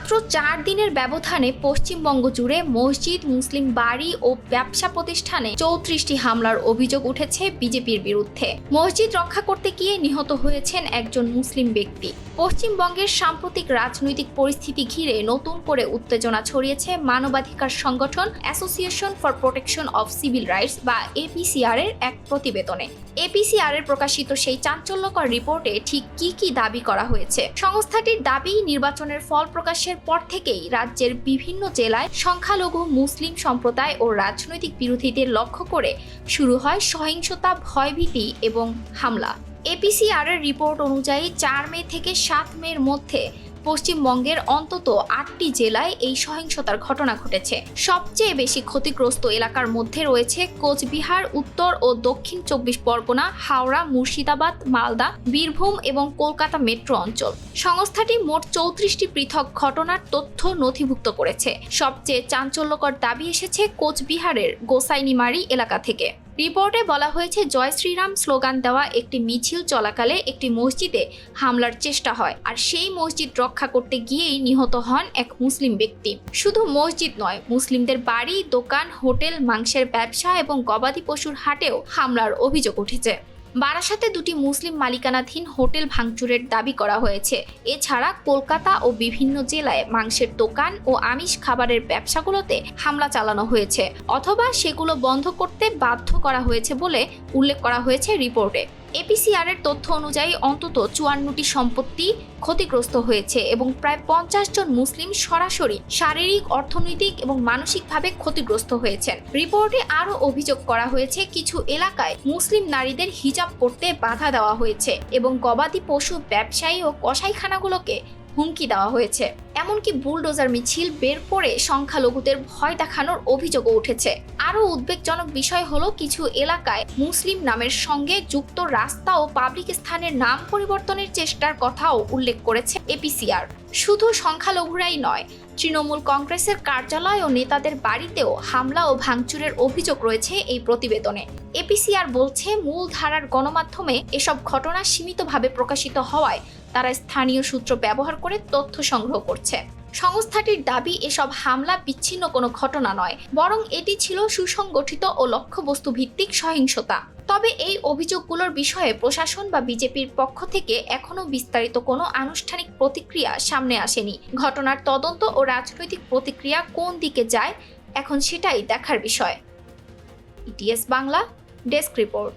মাত্র 4 দিনের ব্যবধানে পশ্চিমবঙ্গ জুড়ে মসজিদ, মুসলিম বাড়ি ও ব্যবসা প্রতিষ্ঠানে 34টি হামলার অভিযোগ উঠেছে বিজেপির বিরুদ্ধে। মসজিদ রক্ষা করতে গিয়ে নিহত হয়েছেন একজন মুসলিম ব্যক্তি। পশ্চিমবঙ্গের সাম্প্রতিক রাজনৈতিক পরিস্থিতি ঘিরে নতুন করে উত্তেজনা ছড়িয়েছে মানবাধিকার সংগঠন association for protection of civil rights বা এপিসিআর এর এক প্রতিবেদনে। এপিসিআর এর প্রকাশিত সেই চাঞ্চল্যকর রিপোর্টে ঠিক কি দাবি করা হয়েছে। সংস্থাটির দাবি, নির্বাচনের ফল প্রকাশের পর থেকেই রাজ্যের বিভিন্ন জেলায় সংখ্যালঘু মুসলিম সম্প্রদায় ও রাজনৈতিক বিরোধীদের লক্ষ্য করে শুরু হয় সহিংসতা, ভয়ভীতি এবং হামলা। এপিসিআর এর রিপোর্ট অনুযায়ী 4 মে থেকে 7 মের মধ্যে পশ্চিমবঙ্গের অন্তত 8টি জেলায় এই সহিংসতার ঘটনা ঘটেছে। সবচেয়ে বেশি ক্ষতিগ্রস্ত এলাকার মধ্যে রয়েছে কোচবিহার, উত্তর ও দক্ষিণ 24 পরগনা, হাওড়া, মুর্শিদাবাদ, মালদা, বীরভূম এবং কলকাতা মেট্রো অঞ্চল। সংস্থাটি মোট 34টি পৃথক ঘটনার তথ্য নথিভুক্ত করেছে। সবচেয়ে চাঞ্চল্যকর দাবি এসেছে কোচবিহারের গোসাইনিমারি এলাকা থেকে। রিপোর্টে বলা হয়েছে, জয় শ্রীরাম স্লোগান দেওয়া একটি মিছিল চলাকালে একটি মসজিদে হামলার চেষ্টা হয়, আর সেই মসজিদ রক্ষা করতে গিয়েই নিহত হন এক মুসলিম ব্যক্তি। শুধু মসজিদ নয়, মুসলিমদের বাড়ি, দোকান, হোটেল, মাংসের ব্যবসা এবং গবাদি পশুর হাটেও হামলার অভিযোগ উঠেছে। বারাসাতে 2টি মুসলিম মালিকানাধীন হোটেল ভাঙচুরের দাবি করা হয়েছে। এছাড়া কলকাতা ও বিভিন্ন জেলায় মাংসের দোকান ও আমিষ খাবারের ব্যবসাগুলোতে হামলা চালানো হয়েছে অথবা সেগুলো বন্ধ করতে বাধ্য করা হয়েছে বলে উল্লেখ করা হয়েছে রিপোর্টে। এপিসিআর এর তথ্য অনুযায়ী অন্তত 54টি সম্পত্তি ক্ষতিগ্রস্ত হয়েছে এবং প্রায় 50 জন মুসলিম সরাসরি শারীরিক, অর্থনৈতিক এবং মানসিকভাবে ক্ষতিগ্রস্ত হয়েছেন। রিপোর্টে আরও অভিযোগ করা হয়েছে, কিছু এলাকায় মুসলিম নারীদের হিজাব পরতে বাধা দেওয়া হয়েছে এবং গবাদি পশু ব্যবসায়ী ও কসাইখানাগুলোকে হুমকি দেওয়া হয়েছে। এমনকি বুলডোজার মিছিল বের করে সংখ্যালঘুদের ভয় দেখানোর অভিযোগও উঠেছে। আরও উদ্বেগজনক বিষয় হলো, কিছু এলাকায় মুসলিম নামের সঙ্গে যুক্ত রাস্তা ও পাবলিক স্থানের নাম পরিবর্তনের চেষ্টার কথাও উল্লেখ করেছে এপিসিআর। শুধু সংখ্যালঘুরাই নয়, তৃণমূল কংগ্রেসের কার্যালয় ও নেতাদের বাড়িতেও হামলা ও ভাঙচুরের অভিযোগ রয়েছে এই প্রতিবেদনে। এপিসিআর বলছে, মূল ধারার গণমাধ্যমে এসব ঘটনা সীমিতভাবে প্রকাশিত হওয়ায় তারা স্থানীয় সূত্র ব্যবহার করে তথ্য সংগ্রহ করছে। সংস্থাটির দাবি, এসব হামলা বিচ্ছিন্ন কোনো ঘটনা নয়, বরং এটি ছিল সুসংগঠিত ও লক্ষ্যবস্তু ভিত্তিক সহিংসতা। তবে এই অভিযোগগুলোর বিষয়ে প্রশাসন বা বিজেপির পক্ষ থেকে এখনো বিস্তারিত কোনো আনুষ্ঠানিক প্রতিক্রিয়া সামনে আসেনি। ঘটনার তদন্ত ও রাজনৈতিক প্রতিক্রিয়া কোন দিকে যায়, এখন সেটাই দেখার বিষয়। ETS Bangla, desk report.